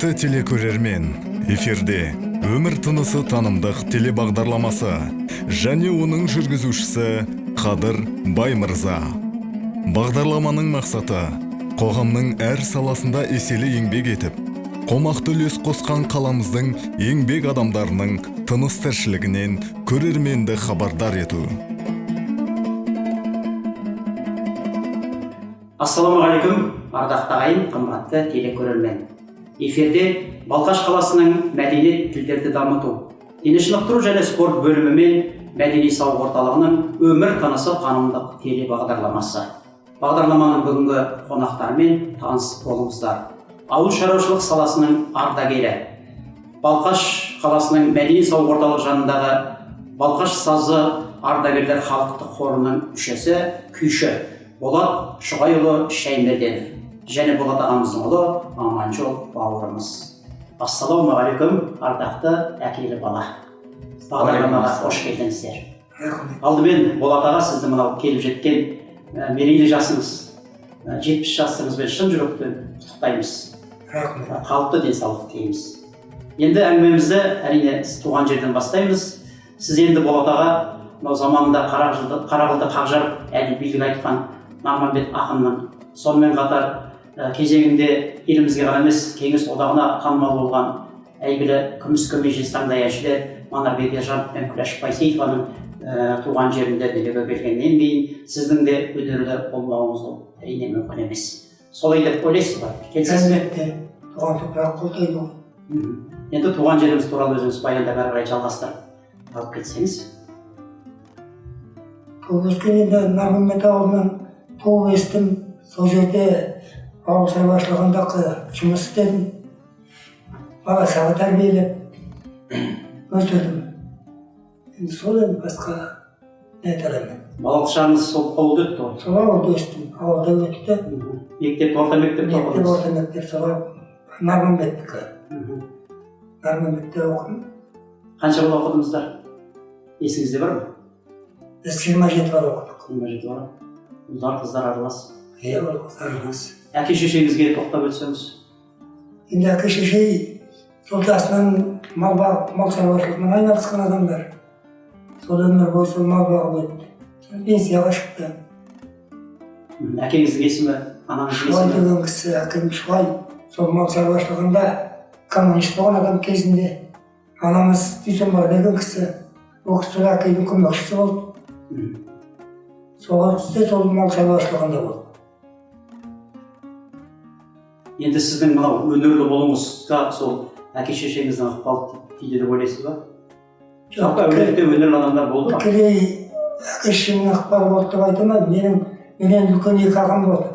Құрметті телекөрермен, эфирде өмір тынысы танымдық телебағдарламасы және оның жүргізушісі Қадыр Баймырза. Бағдарламаның мақсаты қоғамның әр саласында еселі еңбек етіп, қомақты үлес қосқан қаламыздың еңбек адамдарының тыныс тіршілігінен көрерменді хабардар ету. Ассалаумағалейкум, ардақты ағайын, қымбатты телекөрермен. Эфирде Балқаш қаласының мәдениет тілдерді дамыту, дене шынықтыру және спорт бөлімі мен мәдени сауық орталығының өмір тынысы танымдық телебағдарламасы. Бағдарламаның бүгінгі қонақтарымен таныс болыңыздар. Ауыл шаруашылық саласының ардагері, Балқаш қаласының мәдени сауық орталығы жанындағы Балқаш сазы ардагерлер халықтық қорының мүшесі, күйші Болат Шұғайұлы Шәймерденов және Болат ағамыздың ұлы Аманжол бауырымыз. Ассалаумағалейкум, ардақты әкелі бала. Бағдарламаға қош келдіңіздер. Алдымен Болат аға, сізді мынау келіп жеткен мерейлі жасыңыз, 70 жасыңызбен шын жүректен құттықтаймыз. Қалыпты денсаулық тілейміз. Енді әңгімемізді әрине туған жерден бастаймыз. Сіз енді Болат аға, мынау заманында Қарақылды Қақжарып әлі билік айтқан Нарманбет ақынның, сонымен қатар кезеңінде елімізге ғана емес кеңес одағына танымал болған әйгілі күміс көмейші таңдай әншілер Манарбек Ержанов пен Күләш Байсейітованың туған жерінде дүниеге келгеннен кейін сіздің де өнерлі болмауыңыз әрине мүмкін емес. Солай деп ойлайсыз ба? Келісесіз бе? Туған топырақ қолдайды. Енді туған жеріміз туралы өзіңіз баяндап әрі қарай жалғастырып алып кетсеңіз. Туып өскенде Нарманбет ауылынан туып өстім. Сол жерде ауыл шаруашылығындағы жұмыс істедім. Бала шаға тәрбиелеп өсірдім. Енді сол енді басқа не айта аламын. Балалық шағыңыз сол ауылда өтті ғой? Сол ауылда өстім. Ауылда өтті. Мектеп, орта мектепте оқыдыңыз? Мектеп, орта мектеп сол Нарманбеттікі. Нарманбетте оқыдым. Қанша бала оқыдыңыздар? Есіңізде бар ма? Біз 27 бала оқыдық. 27 бала. Ұлдар, қыздар аралас. Иә, қыздар аралас. Әке шешеңізге тоқтап өтсеңіз? Енді әке шешей сол жасынан мал шаруашылығымен айналысқан адамдар. Сол өмір бойы сол мал бағып өтті. Пенсияға шықты. Әкеңіздің есімі, анаңыздың Шұғай есімі? деген кісі, әкем Шұғай. Сол мал шаруашылығында коммунист болған адам кезінде анамыз Дүйсенбай деген кісі. Ол кісі әкейдің көмекшісі болды. Соған түсте сол мал шаруашылығында болды. Енді сіздің мынау өнерлі болуыңызға сол әке шешеңіздің ықпалы тиді деп ойлайсыз ба? Жалпы әулетте өнерлі адамдар болды ма? Тікелей әке шешемнің ықпалы болды деп айтамын. Менен үлкен 2 ағам болды.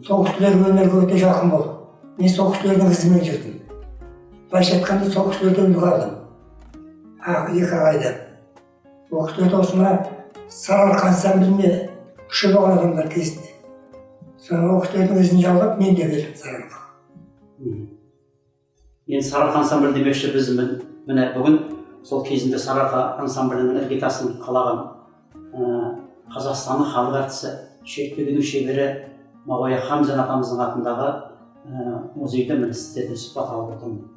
Сол кісілерге өнерге өте жақын болды. Мен сол кісілердің ізімен жүрдім. Былайша айтқанда сол кісілерден үлгі алдым. 2 ағайдан. Ол кісілерді осы мына Сарыарқа ансамбліне күші болған адамдар кезінде. Соны ол кісілердің ізін жалғап, мен де келдім Сарыарқаға. Енді Сарыарқа ансамблі демекші біз міне бүгін сол кезінде Сарыарқа ансамблінің іргетасын қалаған Қазақстанның халық әртісі, шертпегінің шебері Мағауия Хамзин атамыздың атындағы музейде міне сіздерді сұхбат алып отырмын.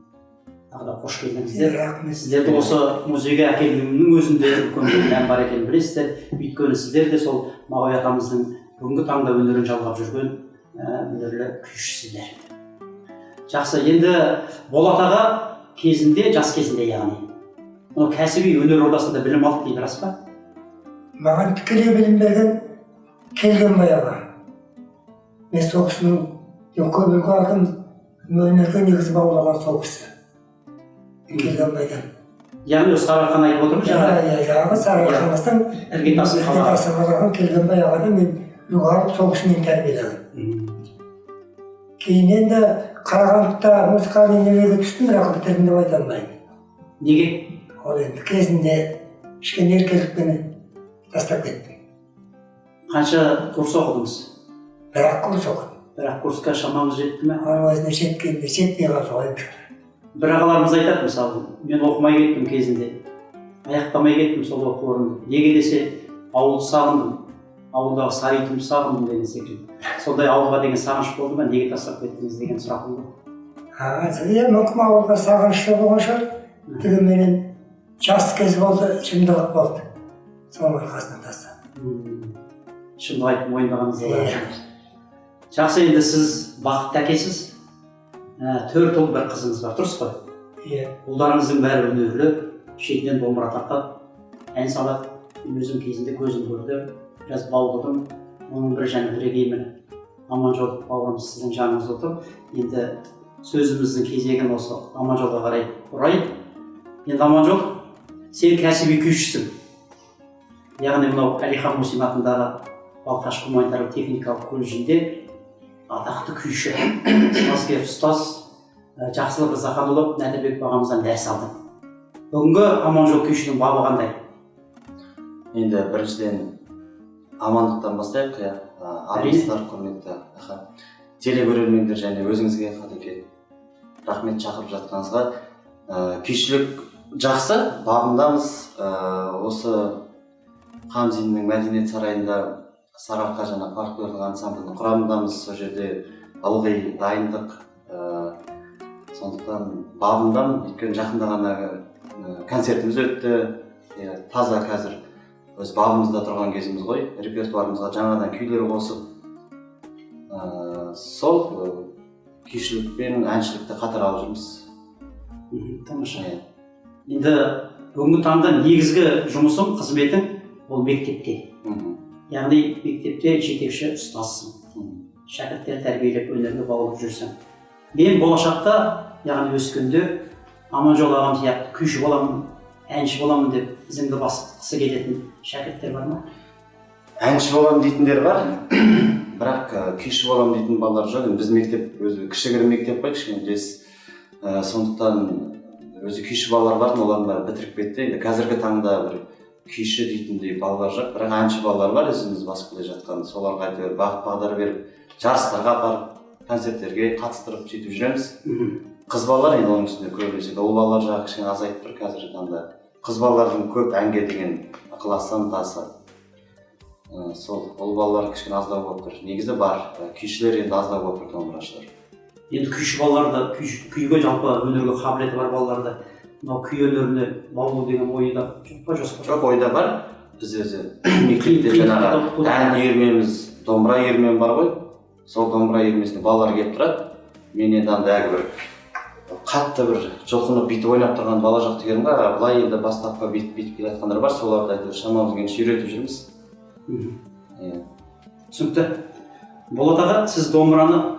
Тағы да қош келдіңіздер. Сіздерді осы музейге әкелгеннің өзінде үлкен мән бар екенін білесіздер. Өйткені сіздер де сол Мағауия атамыздың бүгінгі таңда өнерін жалғап жүрген өнерлі күйшісіздер. Жақсы, енді Болат аға кезінде, жас кезінде яғни, кәсіби өнер ордасында білім алды дейді, рас па? Маған тікелей білім берген Келгенбай аға. Мен сол кісінің көп үлгі алдым. Өнерге негізі баулаған сол кісі. Келгенбайдан. Яғни Сарыарқаны айтып отырмыз? Жаңағы Сарыарқамыздың іргетасын қалаған Келгенбай ағадан мен үлгі алып сол кісімен тәрбиеледім. Кейін енді Қарағандыда музыкальный немеге түстім, бірақ бітірдім деп айта алмаймын. Неге? Ол енді кезінде кішкене еркелікпен тастап кеттім. Қанша курс оқыдыңыз? 1 курс оқыдым. 1 курсқа шамаңыз жетті ме? Оның өзіне жетпей қалды ғой. Бір ағаларымыз айтады, мысалы, мен оқымай кеттім кезінде, аяқтамай кеттім сол оқу орнында. Неге десе, ауылды сағындым, ауылдағы саритымды сағындым деген секілді. Сондай ауылға деген сағыныш болды ма, неге тастап кеттіңіз деген сұрақ болды. Мүмкін ауылға сағынышты болған шығар. Дегенменен жас кез болды, шындық болды. Соның арқасынан тастады. Шындық айтып мойындағаныңызға рахмет. Жақсы, енді сіз бақытты әкесіз. 4 ұл бір қызыңыз бар, дұрыс қой? Иә. Ұлдарыңыздың бәрі өнерлі, шетінен домбыра тартады, ән салады. Өзім кезінде көзім көрді, біраз бауырдым. Оның бір және бірегеймін. Аманжол бауырымыз сіздің жаныңызда отыр. Енді сөзіміздің кезегін осы Аманжолға қарай бұрайын. Енді Аманжол, сен кәсіби күйшісің. Яғни мынау Әлихан Мусин атындағы Балқаш гуманитарлық техникалық колледжінде атақты күйші, сазгер ұстаз Жақсылық Рзаханұлы Нәдірбек ағамыздан дәріс алдым. Бүгінгі Аманжол күйшінің бабы қандай? Енді біріншіден амандықтан бастайық, армысыздар, құрметті телекөрермендер және өзіңізге Қадеке рахмет шақырып жатқаныңызға. Күйшілік жақсы, бабындамыз. Осы Қамзиннің мәдениет сарайында Сарыарқа және фольклорлық ансамблінің құрамындамыз. Сол жерде ылғи дайындық, сондықтан бабындамын. Өйткені жақында ғана концертіміз өтті. Таза қазір өз бабымызда тұрған кезіміз ғой. Репертуарымызға жаңадан күйлер қосып, сол күйшілік пен әншілікті қатар алып жүрміз. Тамаша. Енді бүгінгі таңда негізгі жұмысым, қызметім ол мектепте. Яғни мектепте жетекші ұстазсың. Шәкірттер тәрбиелеп, өнерге баулып жүрсің. Мен болашақта, яғни өскенде Аманжол ағам сияқты күйші боламын, әнші боламын деп ізіңді басқысы келетін шәкірттер бар ма? Әнші боламын дейтіндер бар, бірақ күйші боламын дейтін балалар жоқ. Біз мектеп өзі кішігірім мектеп қой, кішкене білесіз. Сондықтан өзі күйші балалар бар, олардың бәрі бітіріп кетті. Енді қазіргі таңда бір күйші дейтіндей балалар жоқ, бірақ әнші балалар бар, өзіміз басып келе жатқан. Соларға әйтеуір бағыт бағдар беріп, жарыстарға апарып, концерттерге қатыстырып сөйтіп жүреміз. Қыз балалар енді оның үстінде көбінесе, ұл балалар жағы кішкене азайып тұр қазіргі таңда. Қыз балалардың көп әнге деген ықыластан тасы. Сол ұл балалар кішкене аздау болып тұр. Негізі бар, күйшілер енді аздау болып тұр, домбырашылар. Енді күйші балаларды, күйге жалпы өнерге қабілеті бар балаларды мынау күй өнеріне баулу деген ойда жоқ па, жоспар? Жоқ, ойда бар. Біз өзі мектепте жаңағы ән үйірмеміз, домбыра үйірмем бар ғой. Сол домбыра үйірмесіне балалар келіп тұрады. Мен енді андай бір қатты бір жұлқынып бүйтіп ойнап тұрған бала жоқ дегенім ғой. Былай енді бастапқы бүйтіп келе жатқандар бар. Соларды әйтеуір шамамыз келгенше үйретіп жүрміз. Түсінікті. Болат аға, сіз домбыраны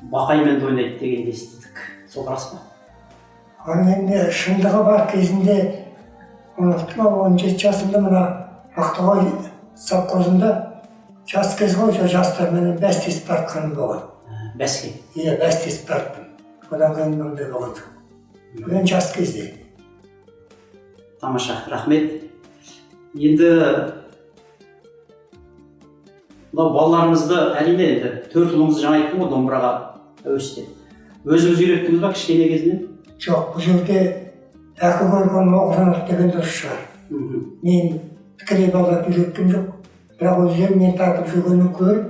бақаймен ойнайды дегенді естідік. Сол рас па? Енді шындығы бар кезінде 17 жасымда мына Ақтоғай совхозында жас кез ғой, жастармен бәстесіп тартқаным болған. Бәске? Иә, бәстесіп тарттым. Одан кейін ондай болған жоқ. Мен жас кезде. Тамаша, рахмет. Енді мынау балаларымызды әрине енді 4 ұлыңызды жаңа айттым ғой, домбыраға әуесте. Өзіңіз үйреттіңіз ба кішкене кезінен? Жоқ, бұл жерде әкі көрген оқыранық деген дұрыс шығар. Мен тікелей балалар үйреткім жоқ. Бірақ өздері мен тартып жүргенін көріп,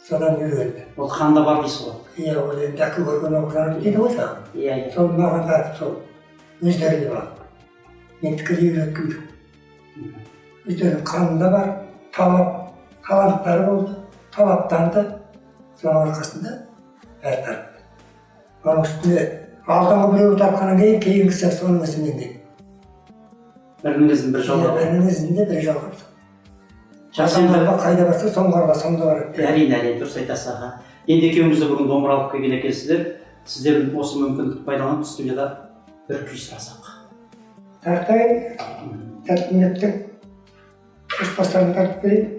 содан үйренді. Ол қанда бар дейсіз ғой? Иә, ол енді әкі көрген оқыранық дейді ғой саған. Иә. Сол маған тартып сол. Өздеріне бар. Мен тікелей үйреткім жоқ. Өздерінің қанында бар, таланттары болды, талаптанды. Соның арқасында бәрі тартты. Оның үстіне алдыңғы біреуі тартқаннан кейін кейінгісі соның ізімен де. Біріңіздің бір жалғап. Бірінің ізінде бір жалғап. Жасандарға қайда барса, соңғарға сонда бар. Әрине, дұрыс айтасыз аға. Енді екеуіңізді бүгін домбыра алып келген екенсіздер. Сіздер осы мүмкіндікті пайдаланып студияда бір күй сұрасақ. Тартайын, тәртіметтің көшбастарын тартып берейін.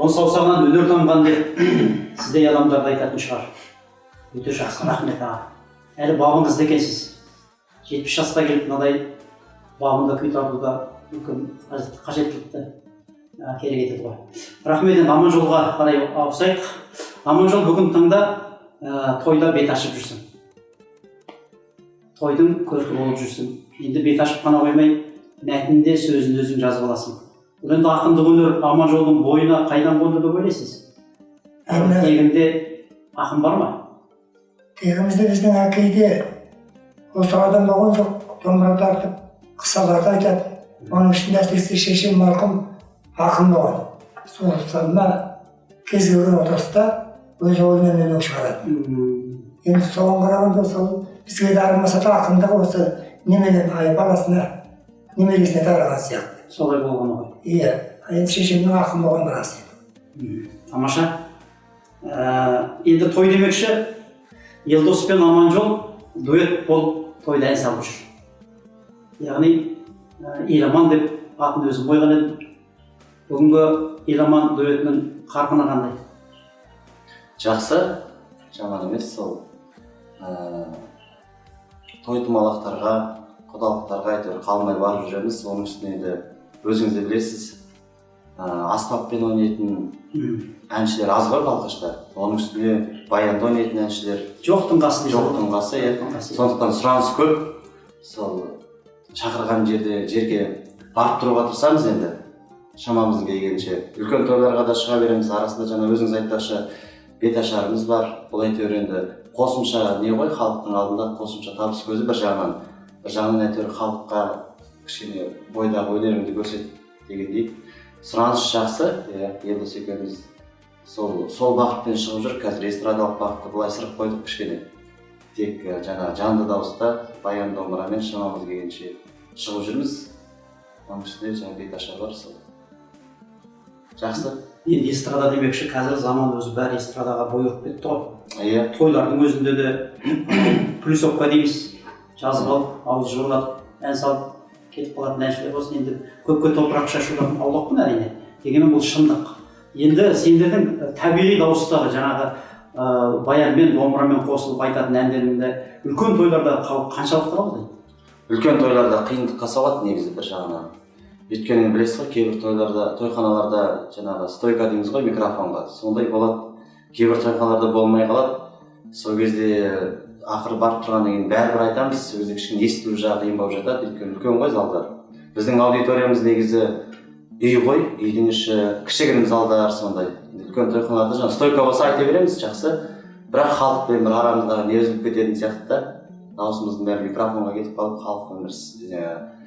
он саусағынан өнер тамған деп сіздей адамдарды айтатын шығар. Өте жақсы, рахмет аға. Әлі бабыңызда екенсіз. 70 жасқа келіп мынадай бабында күй тартуда үлкен қажеттілікті керек етеді ғой. Рахмет. Енді Аманжолға қарай ауысайық. Аманжол, бүгін таңда тойда бет ашып жүрсің. Тойдың көркі болып жүрсің. Енді бет ашып қана қоймай, мәтінде сөзін өзің жазып аласың. Бұл енді ақындық өнер Аманжолдың бойына қайдан қонды деп ойлайсыз? Тегінде ақын бар ма? Тегімізде біздің әкейде осы адам болған жоқ. Домбыра тартып, қысаларды айтады. Оның ішінде әсіресе шешем марқұм ақын болған. Сол салына кез келген отырыста өз ойынан өлең шығарады. Енді соған қарағанда сол бізге дарымаса да ақындығы осы немеден баласына, немересіне тараған сияқты. Солай болған ғой. Иә, енді шешемнің ақын болған рас. Тамаша. Енді той демекші, Елдос пен Аманжол дуэт болып тойда ән салып жүр. Яғни Еламан деп атын өзім қойған едім. Бүгінгі Еламан дуэтінің қарқыны қандай? Жақсы, жаман емес. Сол той томалақтарға, құдалықтарға әйтеуір қалмай барып жүреміз. Оның үстіне де өзіңіз де білесіз, аспаппен ойнайтын әншілер аз ғой Балқашта. Оның үстіне баянда ойнайтын әншілер Жоқтың қасы. жоқтың қасы. Сондықтан сұраныс көп. Сол шақырған жерге барып тұруға тырысамыз енді. Шамамыздың келгенше. Үлкен тойларға да шыға береміз. Арасында жаңа өзіңіз айтпақшы бет ашарымыз бар. Бұл әйтеуір енді қосымша не ғой, халықтың алдында қосымша табыс көзі бір жағынан әйтеуір халыққа кішкене бойдағы өнеріңді көрсет дегендей. Сұраныс жақсы. Елдос екеуміз сол бағытпен шығып жүр. Қазір эстрадалық бағытты былай сырып қойдық кішкене. Тек жаңа жанды дауыста баян домбырамен шамамыз келгенше шығып жүрміз. Оның үстіне жаңа бет ашар бар. Жақсы. Енді эстрада демекші, қазір заман өзі бәрі эстрадаға бой ұрып кетті ғой. Тойлардың өзінде де плюсовка дейміз, жазып алып, ауыз жырлап, ән салып кетіп қалатын әншілер болсын. Енді көпке топырақ шашудан аулақпын әрине. Дегенмен бұл шындық. Енді сендердің табиғи дауыстағы жаңағы баянмен, домбырамен қосылып айтатын әндеріңді үлкен тойларда халық қаншалықты қабылдайды? Үлкен тойларда қиындыққа соғады негізі бір жағынан. Өйткені білесіз ғой, кейбір тойларда, тойханаларда жаңағы стойка дейміз ғой, микрофонға. Сондай болады. Кейбір тойханаларда болмай қалады. Сол кезде ақыры барып тұрғаннан кейін бәрібір айтамыз, сол кезде кішкене естілу жағы қиын болып жатады. Өйткені үлкен ғой залдар. Біздің аудиториямыз негізі үй ғой, үйдің іші кішігірім залдар сондай. Үлкен тойханаларда жаңа стойка болса айта береміз, жақсы. Бірақ халықпен бір арамыздағы не үзіліп кететін сияқты да. Дауысымыздың бәрі микрофонға кетіп қалып, халықтың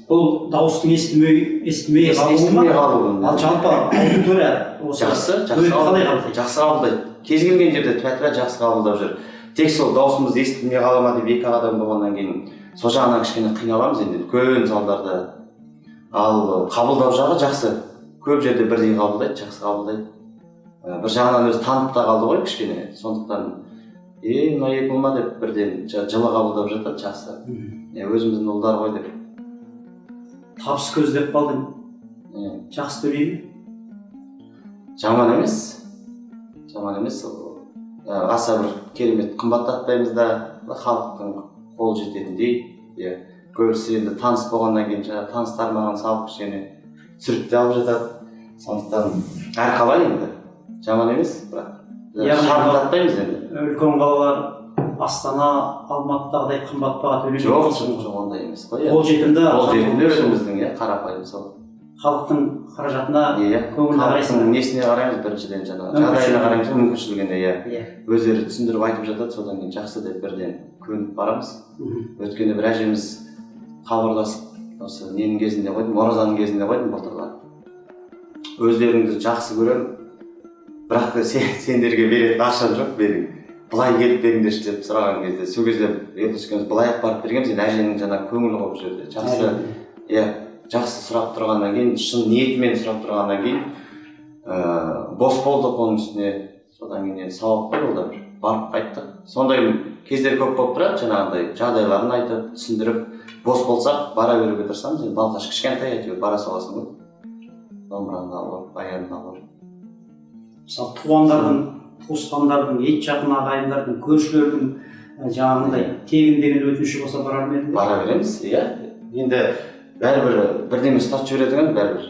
Бұл дауыстың естімей қалуы ма? Ал жалпы аудитория жақсы қабылдайды. Кез келген жерде тәтіра жақсы қабылдап жүр. Тек сол дауысымызды естілмей қала ма деп екі адам болғаннан кейін сол жағынан кішкене қиналамыз енді үлкен залдарда. Ал қабылдау жағы жақсы. Көп жерде бірдей қабылдайды, жақсы қабылдайды. Бір жағынан өзі танып та қалды ғой кішкене. Сондықтан мына екі болма деп бірден жылы қабылдап жатады, жақсы. Өзіміздің ұлдар ғой деп. Табыс көздеп қалдың. Жақсы төлейді? Жаман емес. Аса бір керемет қымбаттатпаймыз да, халықтың қол жететіндей. Көбісі енді таныс болғаннан кейін таныстар маған салып кішкене түсіріп те алып жатады. Сондықтан әрқалай енді. Жаман емес, бірақ шарықтатпаймыз енді. Үлкен қалалар Астана, Алматыдағыдай қымбат баға төлемейді. Жоқ, ондай емес қой. Қолжетімді өзіміздің қарапайым сол. Халықтың қаражатына, көңіліне қарайсың. Халықтың несіне қараймыз біріншіден жағдайына қараймыз, мүмкіншілігіне. Өздері түсіндіріп айтып жатады, содан кейін жақсы деп бірден көніп барамыз. Өткенде бір әжеміз хабарласып, осы ненің кезінде қойдым, оразаның кезінде қойдым былтырғы. Өздеріңді жақсы көрем, бірақ сендерге беретін ақшам жоқ, берің. Былай келіп беріңдерші деп сұраған кезде, сол кезде ертөскеніміз былай барып бергенбіз, енді әженің жаңа көңілі болып жүрді. Жақсы сұрап тұрғаннан кейін, шын ниетімен сұрап тұрғаннан кейін, бос болдық оның үстіне, содан кейін сауап қой ол да бір барып қайттық. Сондай кездер көп болып тұрады, жаңағындай жағдайларын айтып, түсіндіріп, бос болсақ бара беруге тырысамыз. Балқаш кішкентай әйтеуір бара саласың ғой. Домбыраны алып, баянды алып. мысалы туғандардың, туысқандардың, ет жақын ағайындардың, көршілердің жаңағындай тегін деген өтініші болса барар ма едіңдер? Бара береміз, иә. Енді бәрібір бірдеме ұстатып жібереді екен, бәрібір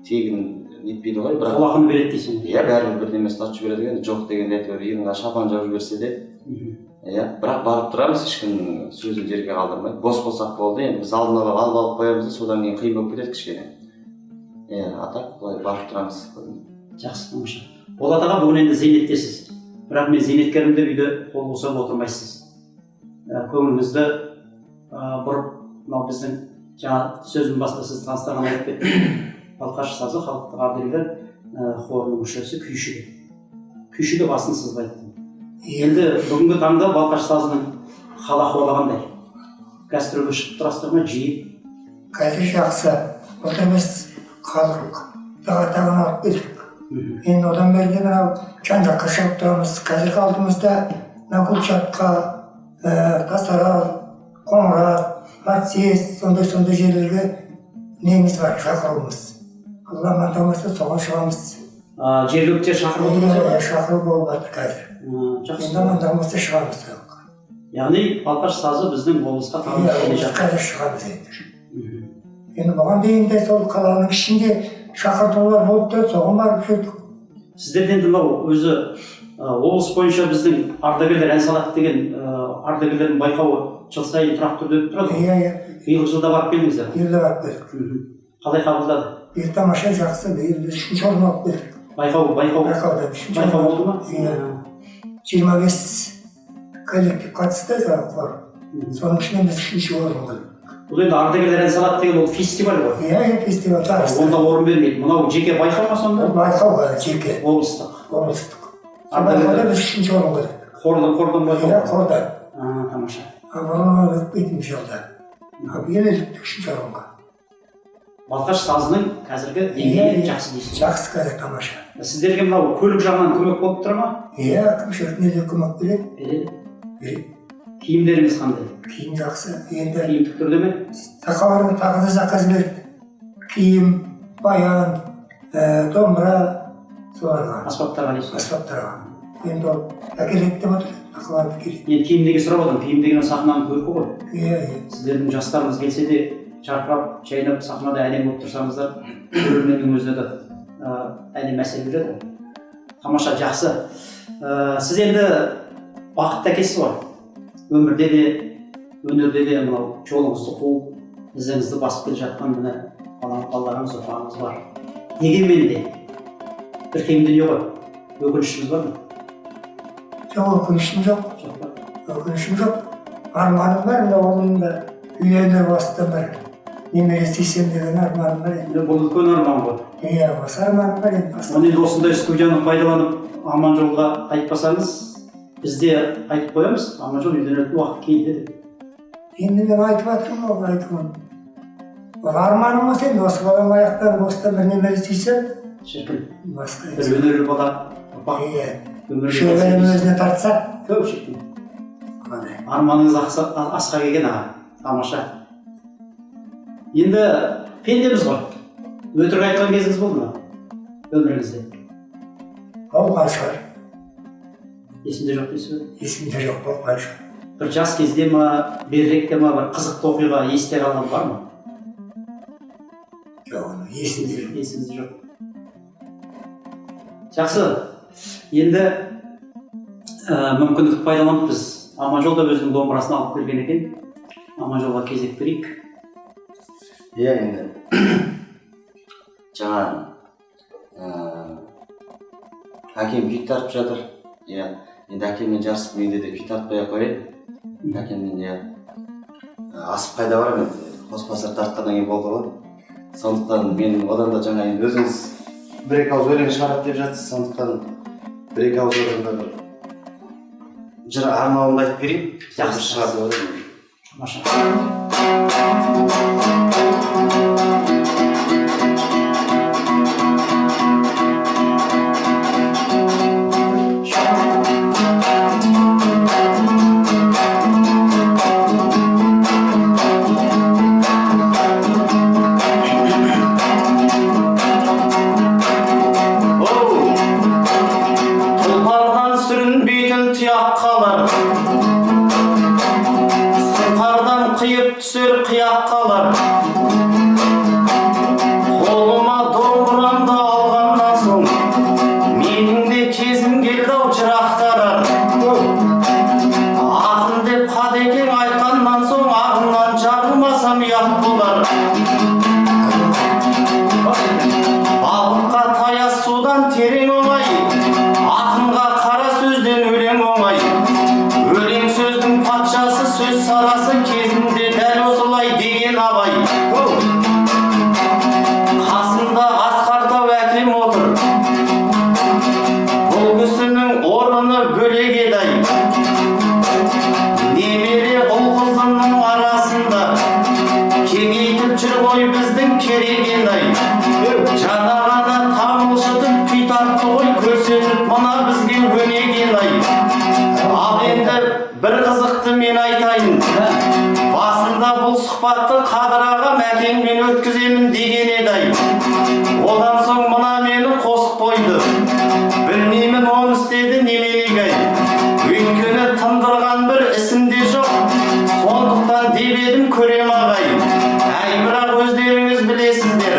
тегін нетпейді ғой, бірақ Қолақыны береді дейсің. иә, бәрібір бірдеме ұстатып жібереді екен, жоқ дегенде әйтеуір иығына шапан жауып жіберсе де, иә, бірақ барып тұрамыз, ешкім сөзін жерге қалдырмайды. Бос болсақ болды, енді біз алдын ала алып қоямыз да, содан кейін қиын болып кетеді кішкене. Иә, атақ былай барып тұрамыз. Жақсы, тамаша. Болат аға, бүгін енді зейнеттесіз. Бірақ мен зейнеткерім деп үйде қол қусырып отырмайсыз. Көңіліңізді бұрып, мынау біздің жаңа сөздің басында сіз таныстырған айтып кеттіңіз. Балқаш сазы халықтық ардагерлер хорының мүшесі күйшіге басын сызбайды. Енді бүгінгі таңда Балқаш сазының хал ахуалы қандай? Гастрольге шығып тұрасыздар ма, жиі? Қазір жақсы. Отырмыз халық тағатағын алып келдік. Енді одан бері мынау жан-жаққа шығып тұрамыз. Қазіргі алдымызда Гүлшатқа, Тасарал, Қоңырат, Атсез, сондай жерлерге неміз бар, шақыруымыз. Алла мантамызды соған шығамыз. Жергілікте шақырып отырсыздар? Шақыру болып жатыр қазір. Жақсы. Енді мантамызды шығамыз. Яғни Балқаш сазы біздің облысқа танылып келе жатыр. Қазір шығамыз енді. Енді бұған дейін де сол қаланың ішінде шақыртулар болып тұрды, соған барып жүрдік. Сіздерден енді мынау өзі облыс бойынша біздің ардагерлер ән салады деген ардагерлердің байқауы жыл сайын тұрақты түрде өтіп тұрады. Иә. Биылғы жылда барып келдіңіздер? Биылда барып келдік. Қалай қабылдады? Биыл тамаша, жақсы. Биыл біз 3-ші орын алып келдік. Байқау болды ма? Иә. 25 коллектив қатысты хор. Соның ішінен біз 3-ші орын алдық. Бұл енді ардагерлер ән салады деген ол фестиваль ғой. Иә, фестиваль жарысы. Онда орын бермейді. Мынау жеке байқау ма сонда? Байқау жеке. Облыстық. Байқауда біз 3-ші орын алдық. Хордан байқау? Иә, хордан. Тамаша. Бұрын өтпейтін жылда. Биыл іліктік 3-ші орынға. Балқаш сазының қазіргі деңгейі жақсы дейсіз. Жақсы, қазір тамаша. Сіздерге мынау көлік жағынан көмек болып тұр ма? Иә, кімшіліктіне де көмек береді. Береді. Киімдеріңіз қандай? Киім жақсы. Енді киім тіктірді ме? тақауырын тағы да заказ берді. Киім, баян, домбыра, соларға. Аспаптарға дейсіз? Аспаптарға. Енді ол әкеледі деп отыр, тақауырын келеді. Енді киімдегі сұрап отырмын, киім деген сахнаның көркі ғой. Иә. Сіздердің жастарыңыз келсе де жарқырап, жайнап сахнада әдемі болып тұрсаңыздар, көрерменнің өзіне де әдемі әсер береді ғой. Тамаша, жақсы. Сіз енді бақытты әкесіз ғой. Өмірде де, өнерде де мынау жолыңызды қуып, ізіңізді басып келе жатқан міне балаларыңыз, ұрпағыңыз бар. Дегенмен де бір қиын дүние ғой. Өкінішіңіз бар ма? Жоқ, өкінішім жоқ. Өкінішім жоқ. Арманым бар, мына ұлымда үйленер уақытта бар. Немере істесем деген арманым бар енді. Бұл үлкен арман ғой. Иә, осы арманым бар енді. Оны енді осындай студияны пайдаланып, Аманжолға айтпасаңыз, біз де айтып қоямыз, Аманжол үйленетін уақыт келді деп. Енді мен айтып жатырмын, ол айтуын. Ол арманым осы енді, осы балам аяқтан осыда бір немере істесем, шіркін, басқа бір өнерлі бала, шөберем өзіне тартса, көп шіркін. Арманыңыз асқа келген аға, тамаша. Енді пендеміз ғой. Өтірік айтқан кезіңіз болды ма? Өміріңізде? болған шығар. Есімде жоқ дейсіз бе? Есімде жоқ, болған шығар. Бір жас кезде ма, беріректе ма, бір қызықты оқиға есте қалған бар ма? Жоқ, есімде жоқ. Есімде жоқ. Жақсы. Енді мүмкіндікті пайдаланып біз Аманжол да өзінің домбырасын алып келген екен. Аманжолға кезек берейік. Иә, енді жаңа әкем күй тартып жатыр. Иә, енді әкеммен жарысып менде де күй тартпай ақ қояйын. Әкеммен иә асып қайда барамын енді. Қосбасар тартқаннан кейін болды ғой. Сондықтан мен одан да жаңа енді өзіңіз бір-екі ауыз өлең шығарады деп жатсыз. Сондықтан бір-екі ауыз өлеңді бір жыр арнауымды айтып берейін. Жақсы шығарды ойлаймын. Маша. қиып түсер қияқ қалар. Қолыма домбырамды алғаннан соң менің де кезім келді-ау жырақтарар. Ақын деп Қадекең айтқаннан соң ағымнан жарылмасам ұят болар. Балыққа таяз судан терең оңай, ақынға қара сөзден өлең оңай. Өлең сөздің патшасы, сөз сарасы кезінде дәл осылай деген Абай. Қасында Асқар әкем отыр, бұл кісінің орны бөлек еді-ай. Немере ұл-қызының арасында кеңейтіп жүр ғой біздің кереген-ай. Жаңа ғана тамылжытып күй тартты ғой, көрсетіп мына бізге өнеген-ай. Ал енді бір қызықты мен айтайын. Басында бұл сұхбатты Қадыр ағам әкеңмен өткіземін деген еді-ай. Одан соң мына мені қосып қойды. Білмеймін оны істеді неменеге-ай. Өйткені тындырған бір ісімде жоқ, сондықтан деп едім көрем ағай. Әй, бірақ өздеріңіз білесіздер,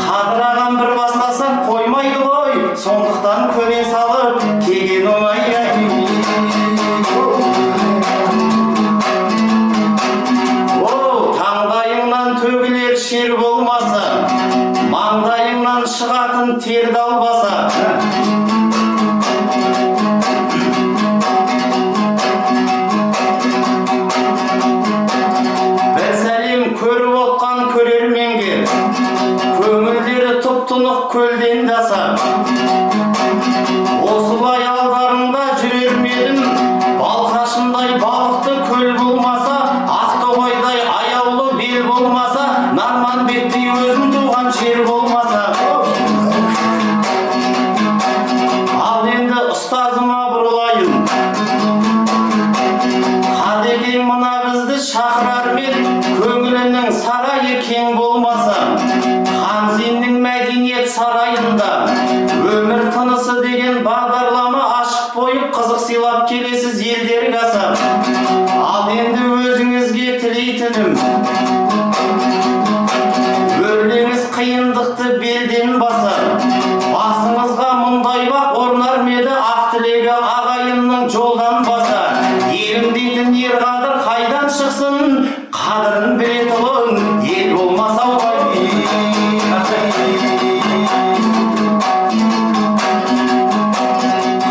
Қадыр ағам бір бастаса қоймайды ғой, сондықтан көне салып кеген оңай. Таңдайыңнан төгілер шер болмаса, маңдайыңнан шығатын тер далбаса. Бір сәлем көріп отқан көрерменге, көңілдері тұп-тұнық көлден даса. Осылай алдарында жүрер медім, балқашындай балықты көл болмаса, Ақтоғайдай аяулы бел болмаса, Нарманбеттей өзім туған жер болмаса. Ал енді ұстазыма бұрылайын. Қадекең мына бізді шақырар мен, көңілінің сарайы кең болмаса. Ханзиннің мәдениет сарайында өмір тынысы деген бағдарлама ашық қойып қызық сыйлап келесіз елдер қасап. Ал енді өзіңізге тілейтінім, өрлеңіз қиындықты белден басар. Басыңызға мұндай бақ орнар меді ақ тілегі ағайынның жолдан басар. Елім дейтін ер Қадыр қайдан шықсын, қадырын білет ұлын ел болмаса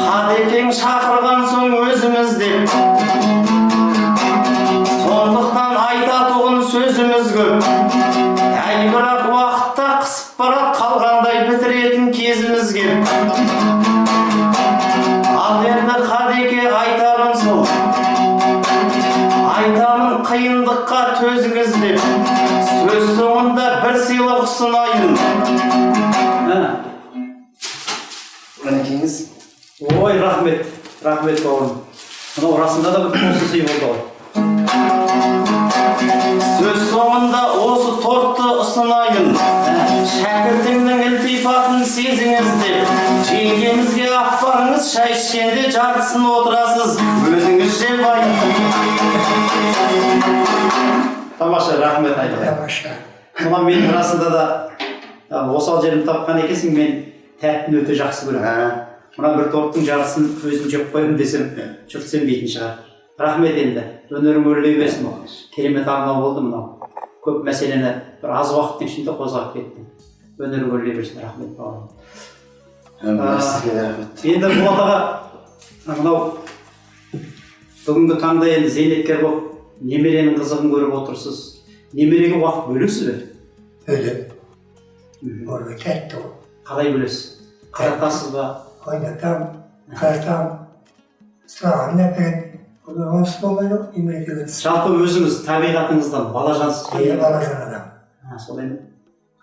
Қадекең шақырған соң өзіміз деп, сондықтан айтатұғын сөзіміз көп. Әй, бірақ уақытта қысып барат қалғандай бітіретін кезіміз кеп. Ал енді Қадеке айтарым сол, айтамын қиындыққа төзіңіз деп, сөз соңында бір сыйлық ұсынайын. Мінекеңіз. Ой, рахмет бауырым. Мынау расында да бір тосын сый болды ғой. Сөз соңында осы тортты ұсынайын. Шәкіртіңнің ілтипатын сезіңіз деп, жеңгемізге алып барыңыз, шай ішкенде жартысын отырасыз, өзіңіз жеп Тамаша, рахмет айтайын. Тамаша. Мына мен расында да осал жерімді тапқан екенсің, мен тәттіні өте жақсы көремін. Мына бір торттың жарысын өзім жеп қоямын десем, жұрт сенбейтін шығар. Рахмет енді, өнерің өрлей берсін. Керемет арнау болды мынау. Көп мәселені бір аз уақыттың ішінде қозғап кеттің. Өнерің өрлей берсін, рахмет бауырым. Енді Болат аға, мынау бүгінгі таңда енді зейнеткер болып, немеренің қызығын көріп отырсыз. Немереге уақыт бөлесіз бе? Бөлем. Ол тәтті ғой. Қалай бөлесіз? Қаратасыз ба? Ойнатам, қаратам, сұрағанын әперем. Бұл онсыз болмайды ғой, немереге. Жалпы өзіңіз табиғатыңыздан балажансыз ба? Балажан адам. Солай ма?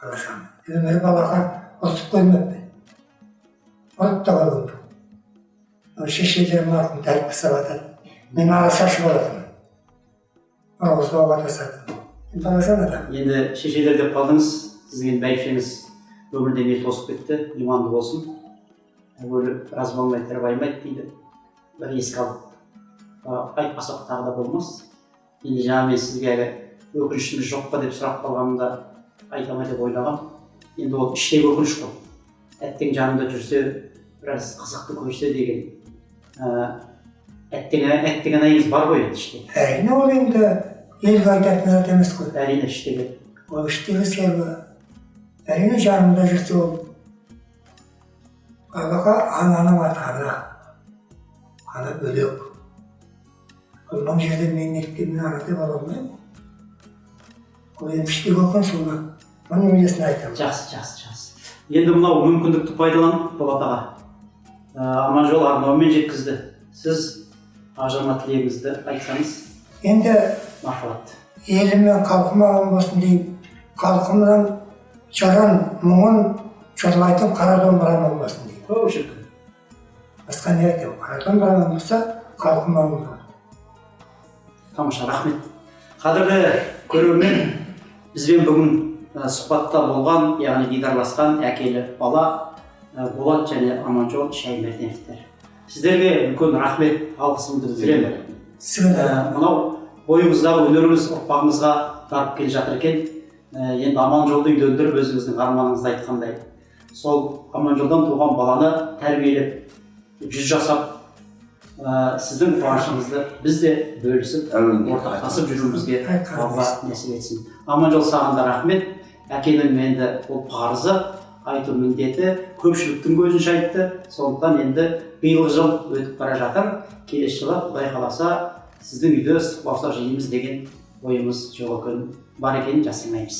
Балажан. Немере балаға қосып көрмеппін. От та қалымды. Шешелерім артын тәріп қысап атады. Мен ара шашып алатынмын. Ауыз бауға тасадым. Балажан адам. Енді шешелер деп қалдыңыз, сіздің бәйбішеңіз өмірден ерте тосып кетті, иманды болсын. Өлі біраз болмай тірбаймайды дейді. Бір еске алып айтпасақ тағы да болмас. Енді жаңа мен сізге өкінішіміз жоқ па деп сұрап қалғанымда айта ма деп ойлағам. Енді ол іштегі өкініш қой. Әттең жанымда жүрсе, біраз қызықты көрсе деген әттең анайымыз бар ғой іште. Әрине ол енді елге айтатын зат емес қой. Әрине іштегі. Ол іштегі себебі әрине жанымда жүрсе ол балаға ананың аты ана бөлек. Ол мың жерде мен неліктен ана деп ала алмаймын. Ол енді іштегі өкініш ол мұның несін айтамын. Жақсы. Енді мынау мүмкіндікті пайдаланып Болат аға. Аманжол арнауымен жеткізді. Сіз ажырама тілегіңізді айтсаңыз. Енді Махаббат. елім мен халқым аман болсын деймін. Халқымнан жаран мұңын жырлайтын қара домбыра аман болсын деймін. Көп шіркін. Басқа не айтамын? Қара домбыра аман болса, халқым аман болады. Тамаша, рахмет. Қадірлі көрермен, бізбен бүгін сұхбатта болған, яғни дидарласқан әкелі бала Болат және Аманжол Шаймерденовтер. Сіздерге үлкен рахмет, алғысымды білдіремін. Мынау бойыңыздағы өнеріңіз ұрпағыңызға дарып келе жатыр екен. Енді Аманжолды үйлендіріп өзіңіздің арманыңызды айтқандай. Сол Аманжолдан туған баланы тәрбиелеп, жүз жасап, сіздің қуанышыңызды біз де бөлісіп, ортақтасып жүруімізге Алла нәсіп етсін. Аманжол саған да рахмет. Әкенің енді ол парызы, айту міндеті, көпшіліктің көзінше айтты. Сондықтан енді биылғы жыл өтіп бара жатыр. Келесі жылы Құдай қаласа сіздің үйде ыстық бауырсақ жейміз деген ойымыз бар екенін жасырмаймыз.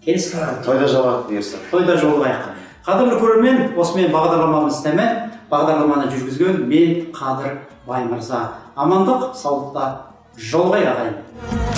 Келесі тойда жолығайық бұйырса. Тойда жолығайық. Қадірлі көрермен, осымен бағдарламамыз тәмам. Бағдарламаны жүргізген мен Қадыр Баймырза. Амандық, саулықта жолығайық ағайын.